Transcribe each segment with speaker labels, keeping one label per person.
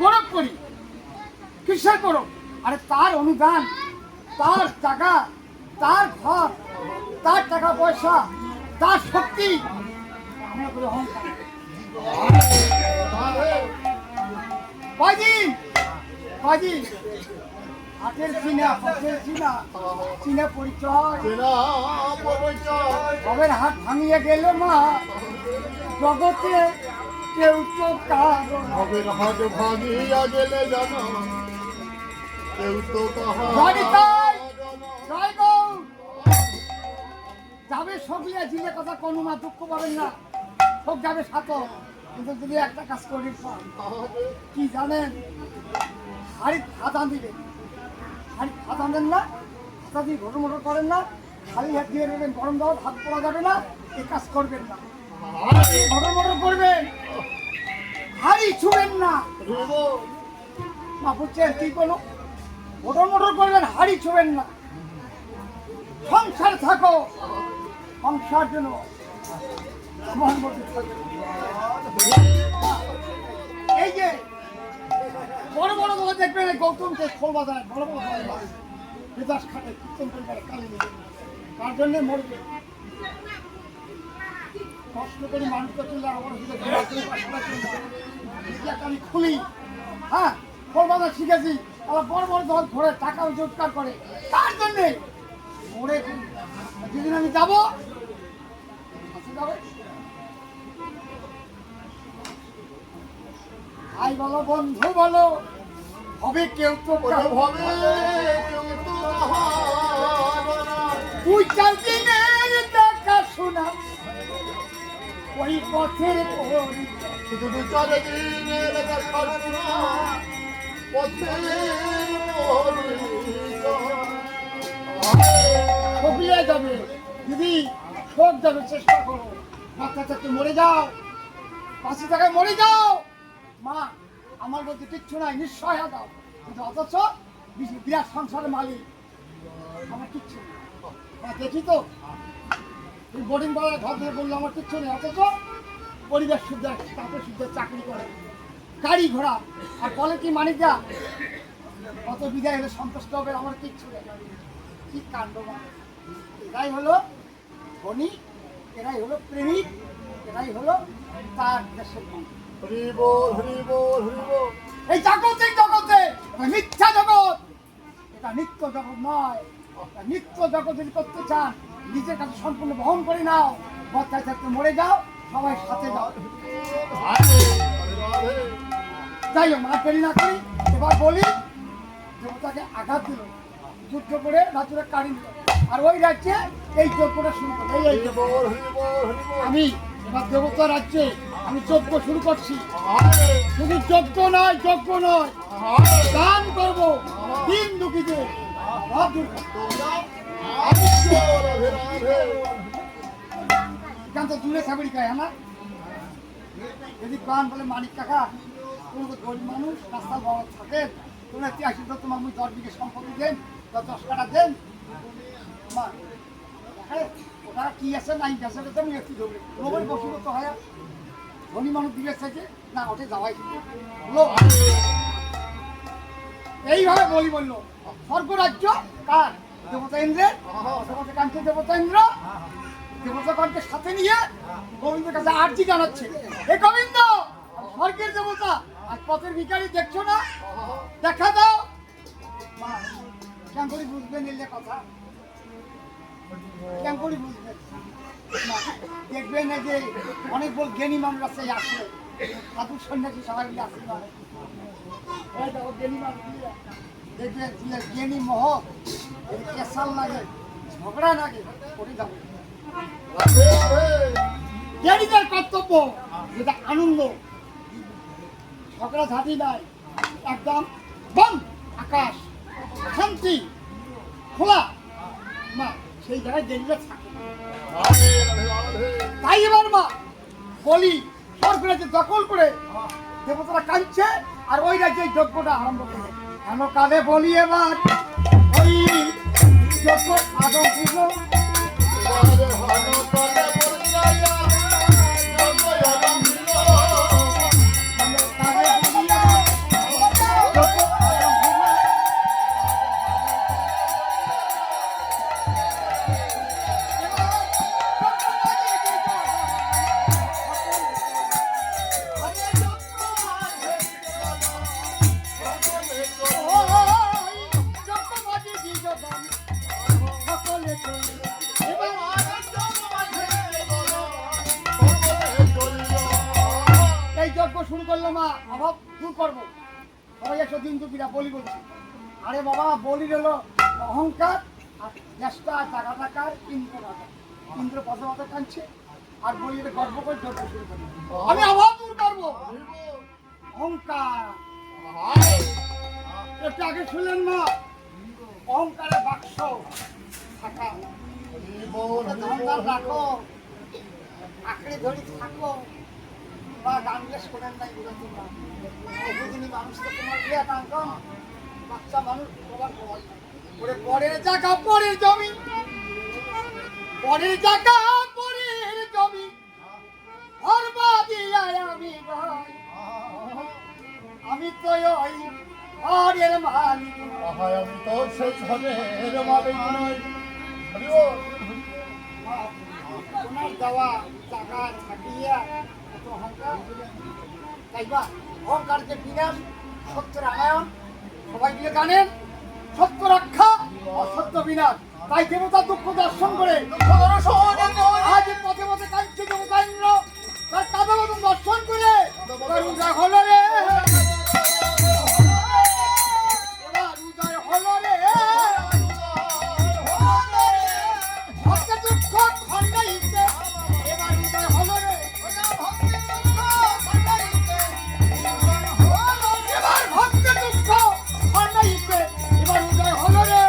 Speaker 1: গরব করি কিসের করো? আরে তার অনুদান, তার টাকা, তার ঘর, তার টাকা পয়সা, তার শক্তি আমরা করে অহংকার। হাতের চিনা, পথের চিনা, চিনা পরিচয়। কবের হাত ভাঙিয়ে গেল মা জগতে কেউ তো কারণ।
Speaker 2: কবের হাত ভাঙিয়া গেলে জানো কেউ তো
Speaker 1: যাবে সবলিয়া জিলে কথা কোনো মা দুঃখ পাবেন না, সব যাবে সাথ। কিন্তু যদি একটা কাজ করি কি জানেন, হাড়ি খাতা দিবেন, হাড়ি খাতা দেন না, খাতা দিয়ে ঘটর মোটর করেন না, খালি হাত দিয়ে দেবেন, গরম দাও, হাত পড়া যাবে না, এই কাজ করবেন না। ঘটর মোটর করবেন, হাড়ি ছুবেন না। মা বুঝছেন কি কোনো ঘটর মোটর করবেন, হাড়ি ছুবেন না। সংসার থাকো, সংসার জন্য এই যে বড় বড় বড় দেখবেন গৌতমকে খোল বাজায়, বড় বড় বিদাস খাটে কীর্তন করে কালী তার জন্য মরবে। কষ্ট করে মানুষটা চলে আমার আমি খুলি, হ্যাঁ খোল বাজার শিখেছি, আবার বড় বড় দল ঘোরে, টাকা রোজগার করে, তার জন্যে মরে। যেদিন আমি যাবো ভাই বলো, বন্ধু বলো, হবে কেউ তো
Speaker 2: হবে
Speaker 1: দুই চার দিনের দেখা শোনা ওই পথের
Speaker 2: শুধু দু চার দিনের দেখা শোনা
Speaker 1: সবলিয়ে যাবে। দিদি সব যাবে, চেষ্টা করো। বাচ্চা চাচ্ছে মরে যাও, ৫০ টাকায় মরে যাও। মা আমার বলতে কিচ্ছু নাই, নিশ্চয় দাও, কিন্তু অথচ বিরাট সংসারের মালিক আমার কিচ্ছু নেই। দেখি তো বোর্ডিং পাড়ার ঘর থেকে বললো আমার কিচ্ছু নেই, অথচ পরিবেশ শুদ্ধ, তাপে শুদ্ধ চাকরি করে, গাড়ি ঘোড়া, আর বলে কি মানিকদা কত বিদায় হলে সন্তুষ্ট হবে, আমার কিচ্ছু নেই। কি কাণ্ড! এরাই হলো ধনী, এরাই হলো প্রেমিক, এরাই হলো তার দেশের মানুষ। এই জগতে জগতে মিথ্যা জগৎ, এটা নিত্য জগৎ নয়। নিত্য জগৎ যদি করতে চান নিজের কাছে সম্পূর্ণ বহন করে নাও, বর্তায় থাকতে মরে যাও, সবাই সাথে যাও। যাই হোক, আর দেরি না করি, এবার বলি দেবতাকে আঘাত দিল, যুদ্ধ করে রাজুরে কাড়ি নিল, আর ওই রাজ্যে এই যজ্ঞটা শুরু করলো। আমি এবার দেবতা রাজ্যে আমি যজ্ঞ শুরু করছি। শুধু যজ্ঞ নয়, দান করবো দিন দুঃখীদের, অভাব দূর কর।
Speaker 2: তোমরা আদিত্য রাধে রাধে।
Speaker 1: এখান তো দূরে ছাগড়ি খায় না যদি প্রাণ বলে মানিক কাকা তুমি তো গরিব মানুষ রাস্তার বড় থাকে তোমরা 83 তো তোমার মুই 10 বিঘে সম্পত্তি দেন বা 10 কাটা দেন তোমার ওটা কি আছে নাই আছে তো তুমি একটু ধরবে নবীন বসিব তো হয় ধনী মানুষ দিবে থেকে না ওঠে যাওয়াই হলো এইভাবে বলি বললো স্বর্গরাজ্য কার দেবতা ইন্দ্রের দেবতা কাঞ্চন দেবতা ইন্দ্র দেবতাগণকে সাথে নিয়ে গোবিন্দের কাছে আর্জি জানাচ্ছে হে গোবিন্দ স্বর্গের দেবতা আর পথের ভিখারি দেখছো না দেখা দাও মা, কেমন করে বুঝবেন এলে কথা কেমন করে বুঝবেন না, দেখবেন না যে অনেক বড় জ্ঞানী মানুষ আছে আসলে সাধু সন্ন্যাসী সবাই মিলে আসলে এই দেখো জ্ঞানী মানুষ দেখবেন জ্ঞানী মহ কেসাল লাগে ঝগড়া লাগে করে যাবো
Speaker 2: রাধে রাধে।
Speaker 1: জ্ঞানীদের কর্তব্য যেটা আনন্দ ঝগড়া ঝাঁটি নাই একদম বম আকাশ শান্তি খোলা মা সেই জায়গায় জ্ঞানীরা থাকে
Speaker 2: রাধে রাধে রাধে।
Speaker 1: তাই এবার মা বলি স্বর্গরাজ্যে দখল করে দেবতারা কাঁদছে আর ওই রাজ্যে এই যজ্ঞটা আরম্ভ করে কেন কাঁদে বলি এবার ওই যজ্ঞ আদম পুজো
Speaker 2: রাধে হানো কালে বলিয়া জগয়ালা মিলো।
Speaker 1: কাঁদে বলি এবার যজ্ঞ আদম পুজো এই যজ্ঞ শুরু করলো মা অভাব দূর করবো সবাই 100 দুপিরা বলি বলছি আরে বাবা বলি হলো অহংকার আর চেষ্টা টাকা টাকার ইন্দ্র রাজা ইন্দ্র পথে কাঁদছে আর বলি এটা গর্ব করে যজ্ঞ শুরু করবো আমি অভাব দূর করবো অহংকার একটু আগে শুনলেন মা অহংকারের বাক্স থাকা ধনদার রাখো আঁকড়ে ধরি থাকো বা গান বেশ করেন নাই বুঝতে না বুঝিনি মানুষ তো তোমার বিয়ে কাঙ্কন বাচ্চা মানুষ তোমার ওরে পরের জায়গা পরের জমি পরের জায়গা পরের জমি হরবা দিয়া আমি ভাই আমি তো ওই ঘরের মালিক
Speaker 2: আমি তো সেই ঘরের মালিক নই। হরি বল।
Speaker 1: তোমার দেওয়া টাকা থাকিয়া এত অহংকার তাইবা অহংকারকে বিনাশ সত্য রামায়ণ সবাই মিলে জানেন সত্য রক্ষা অসত্য বিনাশ তাই দেবতা দুঃখ দর্শন করে আজ পথে পথে কাঁদছে দেবতা ইন্দ্র তার কাদা মতন দর্শন করে রোজা হলো রে ওরা রোজা হলো রে ভক্ত দুঃখ খণ্ডাইতে এবার রোজা হলো রে এবার ভক্ত দুঃখ খণ্ডাইতে এবার রোজা হলো রে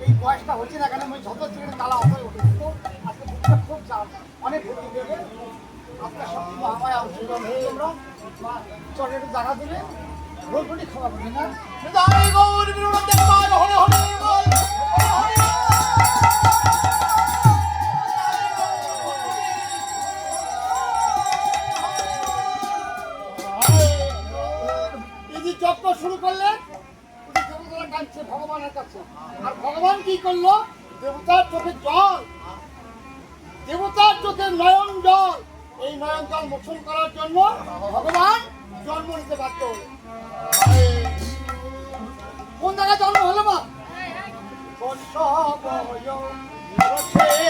Speaker 1: এই বয়সটা হচ্ছে না কেন আমি যত ছেড়ে তালা অপরে উঠেছি তো আজকে বুকটা খুব চাপ অনেক ভর্তি দেবে আপনার শক্তি মহামায়া অংশগ্রহণ হয়েছে আমরা চলে একটু জায়গা দিলে ভোলপুরি খাওয়া হবে না
Speaker 2: জয় গৌর বিরুদ্ধে মান হরে হরে বল।
Speaker 1: এই যে যজ্ঞ শুরু করলেন দেবতারা কাঁদছে ভগবানের কাছে আর ভগবান কি করলো দেবতার চোখে জল দেবতার চোখে নয়ন জল এই নয়ন জল মোচন করার জন্য ভগবান জন্ম নিতে বাধ্য হলো কোন জায়গায় জন্ম হলো মা
Speaker 2: বসে